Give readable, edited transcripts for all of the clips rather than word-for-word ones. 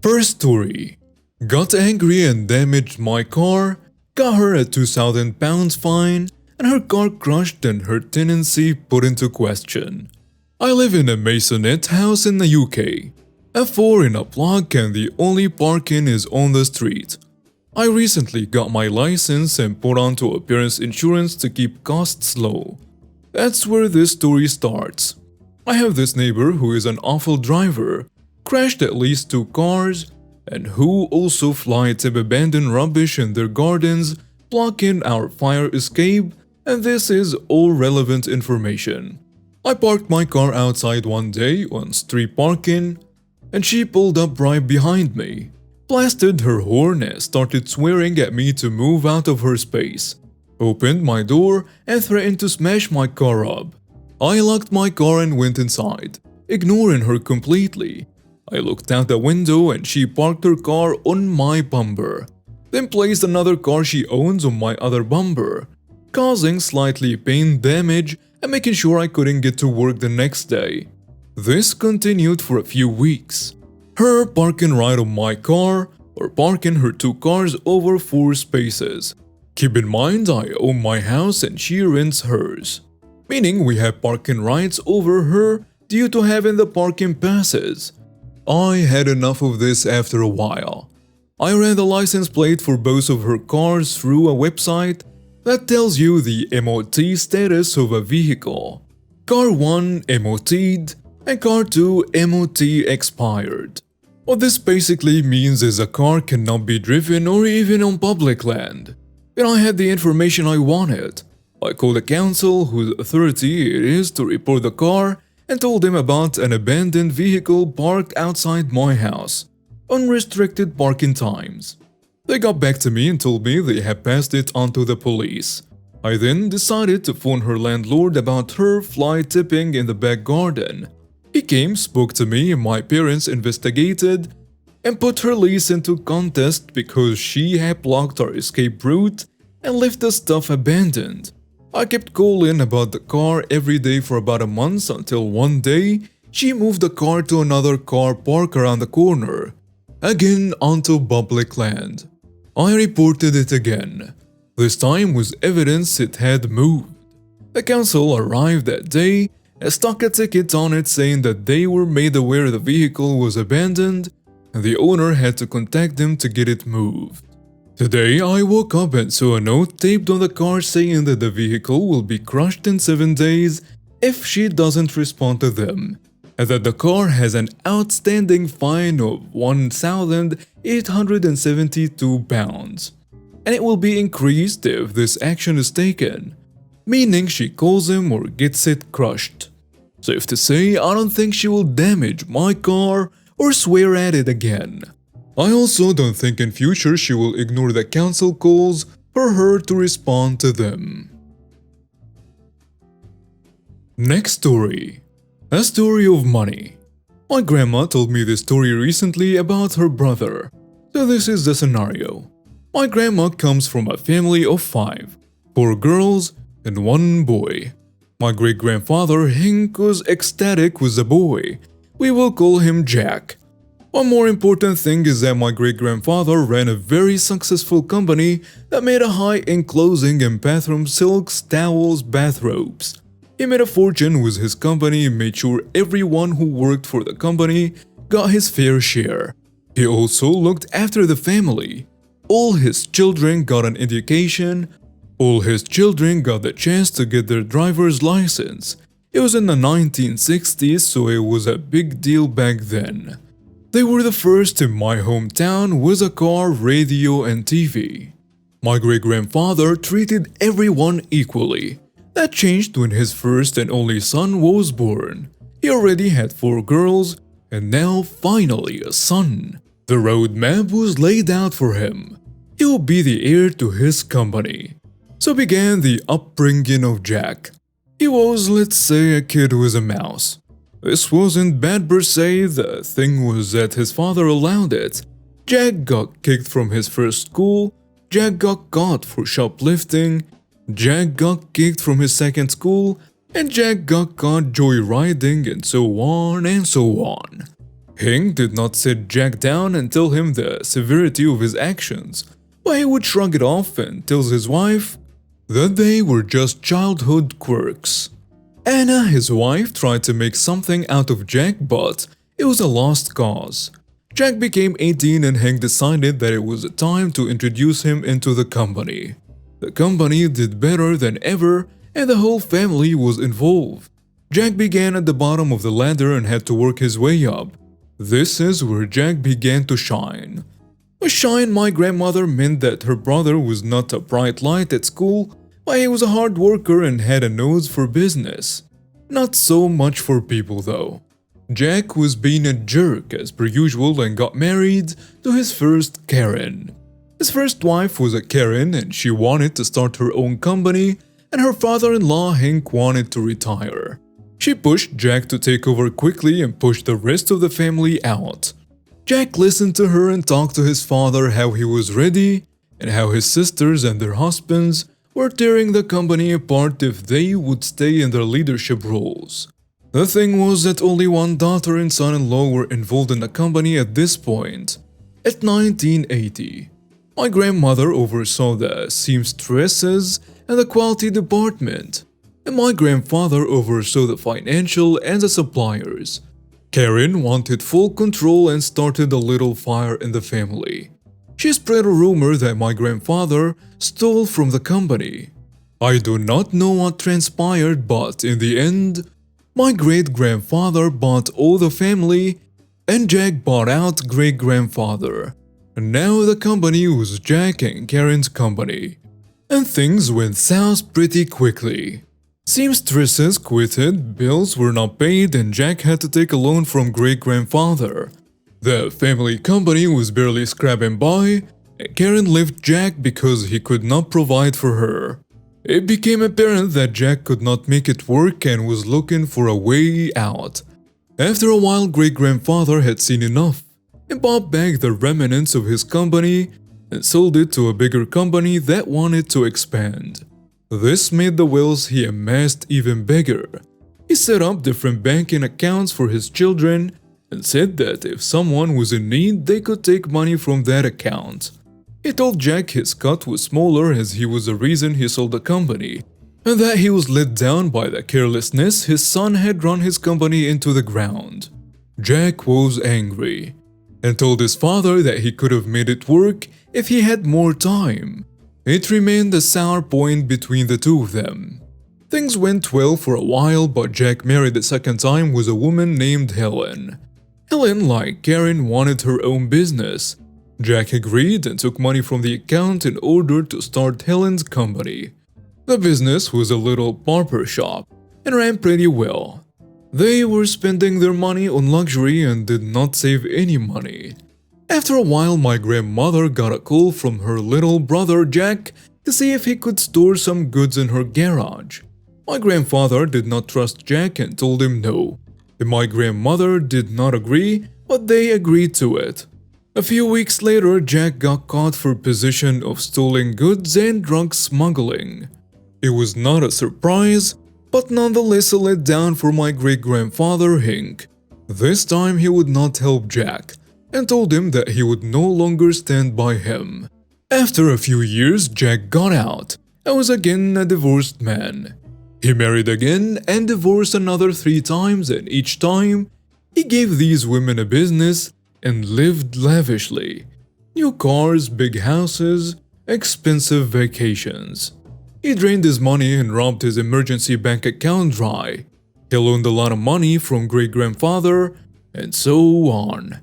First story. Got angry and damaged my car, got her a £2,000 fine, and her car crushed and her tenancy put into question. I live in a maisonette house in the UK. A 4 in a block and the only parking is on the street. I recently got my license and put onto appearance insurance to keep costs low. That's where this story starts. I have this neighbor who is an awful driver, crashed at least 2 cars, and who also fly tip abandoned rubbish in their gardens, blocking our fire escape, and this is all relevant information. I parked my car outside one day on street parking, and she pulled up right behind me, blasted her horn and started swearing at me to move out of her space, opened my door and threatened to smash my car up. I locked my car and went inside, ignoring her completely. I looked out the window and she parked her car on my bumper, then placed another car she owns on my other bumper, causing slightly paint damage and making sure I couldn't get to work the next day. This continued for a few weeks. Her parking right on my car, or parking her 2 cars over 4 spaces. Keep in mind I own my house and she rents hers, meaning we have parking rights over her due to having the parking passes. I had enough of this after a while. I ran the license plate for both of her cars through a website that tells you the MOT status of a vehicle. Car 1 MOT'd and Car 2 MOT expired. What this basically means is a car cannot be driven or even on public land. And I had the information I wanted. I called the council whose authority it is to report the car and told them about an abandoned vehicle parked outside my house, unrestricted parking times. They got back to me and told me they had passed it on to the police. I then decided to phone her landlord about her fly tipping in the back garden. He came, spoke to me, and my parents investigated and put her lease into contest because she had blocked our escape route and left the stuff abandoned. I kept calling about the car every day for about a month until one day she moved the car to another car park around the corner, again onto public land. I reported it again, this time with evidence it had moved. The council arrived that day and stuck a ticket on it saying that they were made aware the vehicle was abandoned and the owner had to contact them to get it moved. Today I woke up and saw a note taped on the car saying that the vehicle will be crushed in 7 days if she doesn't respond to them, and that the car has an outstanding fine of £1,872, and it will be increased if this action is taken, meaning she calls him or gets it crushed. Safe to say, I don't think she will damage my car or swear at it again. I also don't think in future she will ignore the council calls for her to respond to them. Next story. A story of money. My grandma told me this story recently about her brother. So this is the scenario. My grandma comes from a family of 5, 4 girls and 1 boy. My great-grandfather Hank was ecstatic with the boy. We will call him Jack. One more important thing is that my great-grandfather ran a very successful company that made a high-end clothing and bathroom silks, towels, bathrobes. He made a fortune with his company and made sure everyone who worked for the company got his fair share. He also looked after the family. All his children got an education. All his children got the chance to get their driver's license. It was in the 1960s, so it was a big deal back then. They were the first in my hometown with a car, radio, and TV. My great-grandfather treated everyone equally. That changed when his first and only son was born. He already had 4 girls, and now finally a son. The roadmap was laid out for him. He will be the heir to his company. So began the upbringing of Jack. He was, let's say, a kid with a mouse. This wasn't bad per se, the thing was that his father allowed it. Jack got kicked from his first school, Jack got caught for shoplifting, Jack got kicked from his second school, and Jack got caught joyriding and so on and so on. Hank did not sit Jack down and tell him the severity of his actions, but he would shrug it off and tells his wife that they were just childhood quirks. Anna, his wife, tried to make something out of Jack, but it was a lost cause. Jack became 18 and Hank decided that it was time to introduce him into the company. The company did better than ever and the whole family was involved. Jack began at the bottom of the ladder and had to work his way up. This is where Jack began to shine. A shine my grandmother meant that her brother was not a bright light at school, but he was a hard worker and had a nose for business. Not so much for people though. Jack was being a jerk as per usual and got married to his first Karen. His first wife was a Karen and she wanted to start her own company, and her father-in-law Hank wanted to retire. She pushed Jack to take over quickly and pushed the rest of the family out. Jack listened to her and talked to his father how he was ready and how his sisters and their husbands were tearing the company apart if they would stay in their leadership roles. The thing was that only one daughter and son-in-law were involved in the company at this point. At 1980, my grandmother oversaw the seamstresses and the quality department, and my grandfather oversaw the financial and the suppliers. Karen wanted full control and started a little fire in the family. She spread a rumor that my grandfather stole from the company. I do not know what transpired, but in the end, my great-grandfather bought all the family and Jack bought out great-grandfather. And now the company was Jack and Karen's company. And things went south pretty quickly. Seamstresses quitted, bills were not paid, and Jack had to take a loan from great-grandfather. The family company was barely scraping by, and Karen left Jack because he could not provide for her. It became apparent that Jack could not make it work and was looking for a way out. After a while, great-grandfather had seen enough. He bought back the remnants of his company and sold it to a bigger company that wanted to expand. This made the wealth he amassed even bigger. He set up different banking accounts for his children and said that if someone was in need, they could take money from that account. He told Jack his cut was smaller as he was the reason he sold the company, and that he was let down by the carelessness his son had run his company into the ground. Jack was angry and told his father that he could have made it work if he had more time. It remained a sour point between the two of them. Things went well for a while, but Jack married the second time with a woman named Helen. Helen, like Karen, wanted her own business. Jack agreed and took money from the account in order to start Helen's company. The business was a little barber shop and ran pretty well. They were spending their money on luxury and did not save any money. After a while, my grandmother got a call from her little brother Jack to see if he could store some goods in her garage. My grandfather did not trust Jack and told him no. And my grandmother did not agree, but they agreed to it. A few weeks later, Jack got caught for possession of stolen goods and drug smuggling. It was not a surprise, but nonetheless a letdown for my great-grandfather Hank. This time he would not help Jack, and told him that he would no longer stand by him. After a few years, Jack got out and was again a divorced man. He married again and divorced another 3 times, and each time, he gave these women a business and lived lavishly. New cars, big houses, expensive vacations. He drained his money and robbed his emergency bank account dry. He loaned a lot of money from great-grandfather, and so on.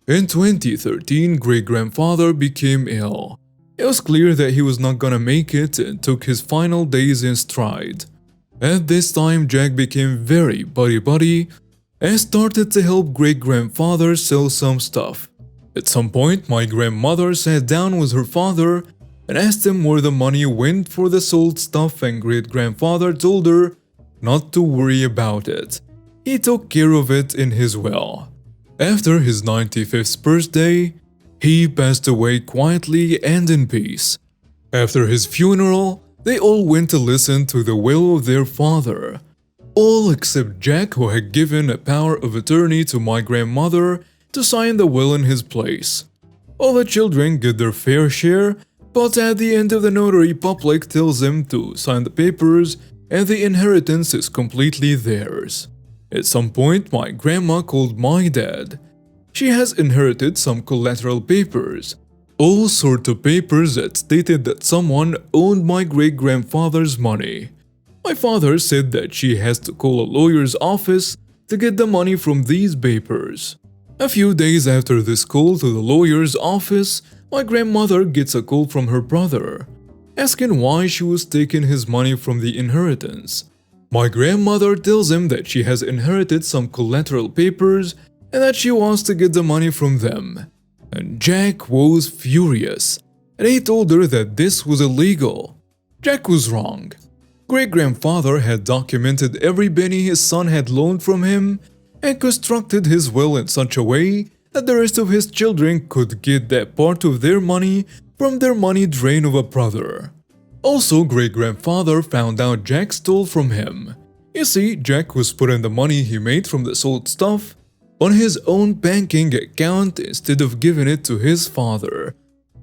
In 2013, great-grandfather became ill. It was clear that he was not gonna make it and took his final days in stride. At this time, Jack became very buddy-buddy and started to help great-grandfather sell some stuff. At some point, my grandmother sat down with her father and asked him where the money went for the sold stuff, and great-grandfather told her not to worry about it. He took care of it in his will. After his 95th birthday, he passed away quietly and in peace. After his funeral, they all went to listen to the will of their father. All except Jack, who had given a power of attorney to my grandmother to sign the will in his place. All the children get their fair share, but at the end of the notary public tells them to sign the papers and the inheritance is completely theirs. At some point, my grandma called my dad. She has inherited some collateral papers, all sorts of papers that stated that someone owned my great-grandfather's money. My father said that she has to call a lawyer's office to get the money from these papers. A few days after this call to the lawyer's office, my grandmother gets a call from her brother, asking why she was taking his money from the inheritance. My grandmother tells him that she has inherited some collateral papers and that she wants to get the money from them. And Jack was furious, and he told her that this was illegal. Jack was wrong. Great-grandfather had documented every penny his son had loaned from him and constructed his will in such a way that the rest of his children could get that part of their money from their money drain of a brother. Also, great-grandfather found out Jack stole from him. You see, Jack was putting the money he made from the sold stuff on his own banking account instead of giving it to his father.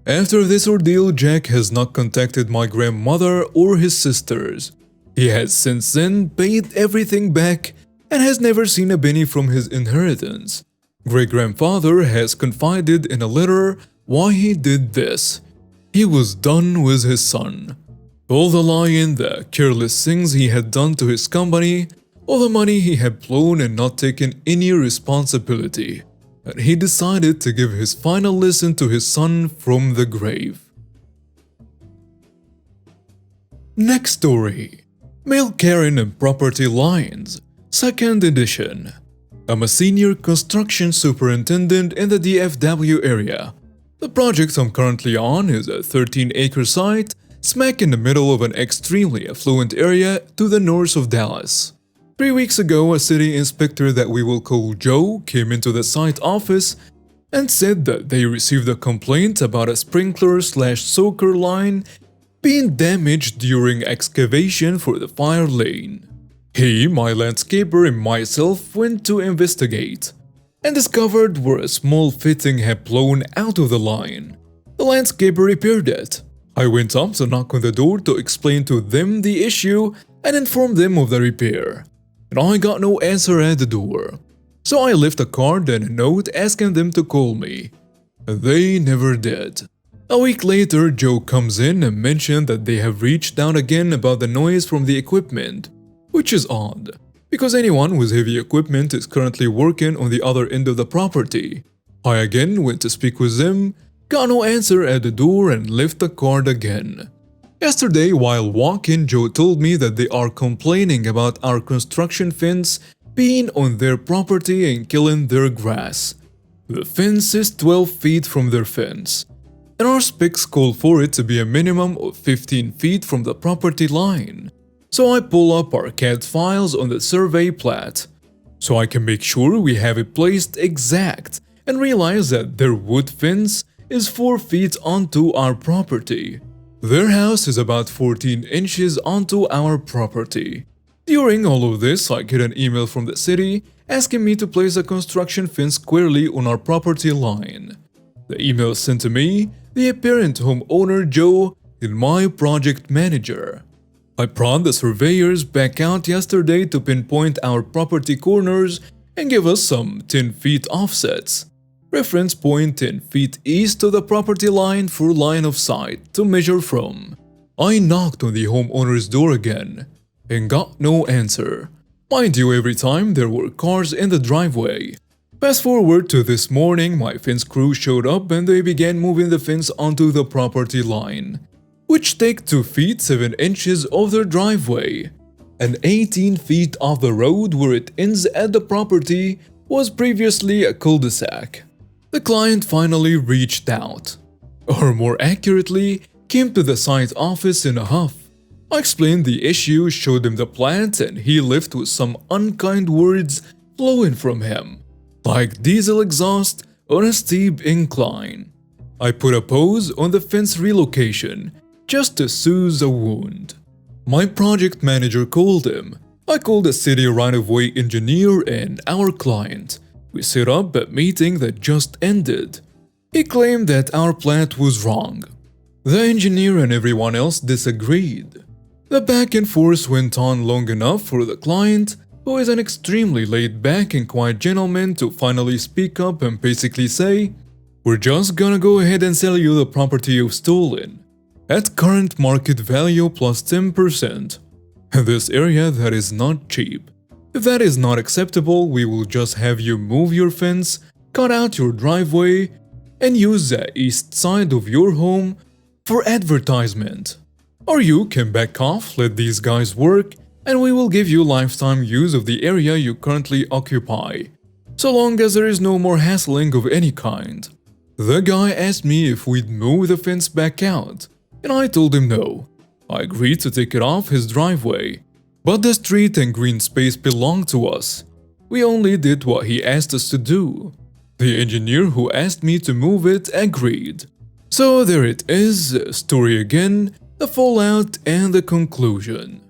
After this ordeal, Jack has not contacted my grandmother or his sisters. He has since then paid everything back and has never seen a penny from his inheritance. Great-grandfather has confided in a letter why he did this. He was done with his son. All the lying, the careless things he had done to his company, all the money he had blown and not taken any responsibility. And he decided to give his final lesson to his son from the grave. Next story. Mail Karen and Property Lines, 2nd edition. I'm a senior construction superintendent in the DFW area. The project I'm currently on is a 13-acre site smack in the middle of an extremely affluent area to the north of Dallas. 3 weeks ago, a city inspector that we will call Joe came into the site office and said that they received a complaint about a sprinkler/soaker line being damaged during excavation for the fire lane. He, my landscaper, and myself went to investigate and discovered where a small fitting had blown out of the line. The landscaper repaired it. I went up to knock on the door to explain to them the issue and inform them of the repair. And I got no answer at the door. So I left a card and a note asking them to call me. They never did. A week later, Joe comes in and mentioned that they have reached out again about the noise from the equipment, which is odd, because anyone with heavy equipment is currently working on the other end of the property. I again went to speak with them, got no answer at the door and left the card again. Yesterday, while walking, Joe told me that they are complaining about our construction fence being on their property and killing their grass. The fence is 12 feet from their fence, and our specs call for it to be a minimum of 15 feet from the property line. So I pull up our CAD files on the survey plat, so I can make sure we have it placed exact and realize that their wood fence is 4 feet onto our property. Their house is about 14 inches onto our property. During all of this, I get an email from the city asking me to place a construction fence squarely on our property line. The email sent to me, the apparent homeowner Joe, and my project manager. I brought the surveyors back out yesterday to pinpoint our property corners and give us some 10 feet offsets. Reference point 10 feet east of the property line for line of sight to measure from. I knocked on the homeowner's door again and got no answer. Mind you, every time there were cars in the driveway. Fast forward to this morning, my fence crew showed up and they began moving the fence onto the property line, which take 2 feet 7 inches of their driveway. And 18 feet off the road where it ends at the property was previously a cul-de-sac. The client finally reached out, or more accurately, came to the site office in a huff. I explained the issue, showed him the plant, and he left with some unkind words flowing from him, like diesel exhaust on a steep incline. I put a pause on the fence relocation, just to soothe the wound. My project manager called him. I called the city right-of-way engineer and our client. We set up a meeting that just ended. He claimed that our plan was wrong. The engineer and everyone else disagreed. The back and forth went on long enough for the client, who is an extremely laid-back and quiet gentleman, to finally speak up and basically say, "We're just gonna go ahead and sell you the property you've stolen at current market value plus 10%. In this area that is not cheap. If that is not acceptable, we will just have you move your fence, cut out your driveway, and use the east side of your home for advertisement. Or you can back off, let these guys work, and we will give you lifetime use of the area you currently occupy, so long as there is no more hassling of any kind." The guy asked me if we'd move the fence back out, and I told him no. I agreed to take it off his driveway, but the street and green space belonged to us. We only did what he asked us to do. The engineer who asked me to move it agreed. So there it is, story again, the fallout and the conclusion.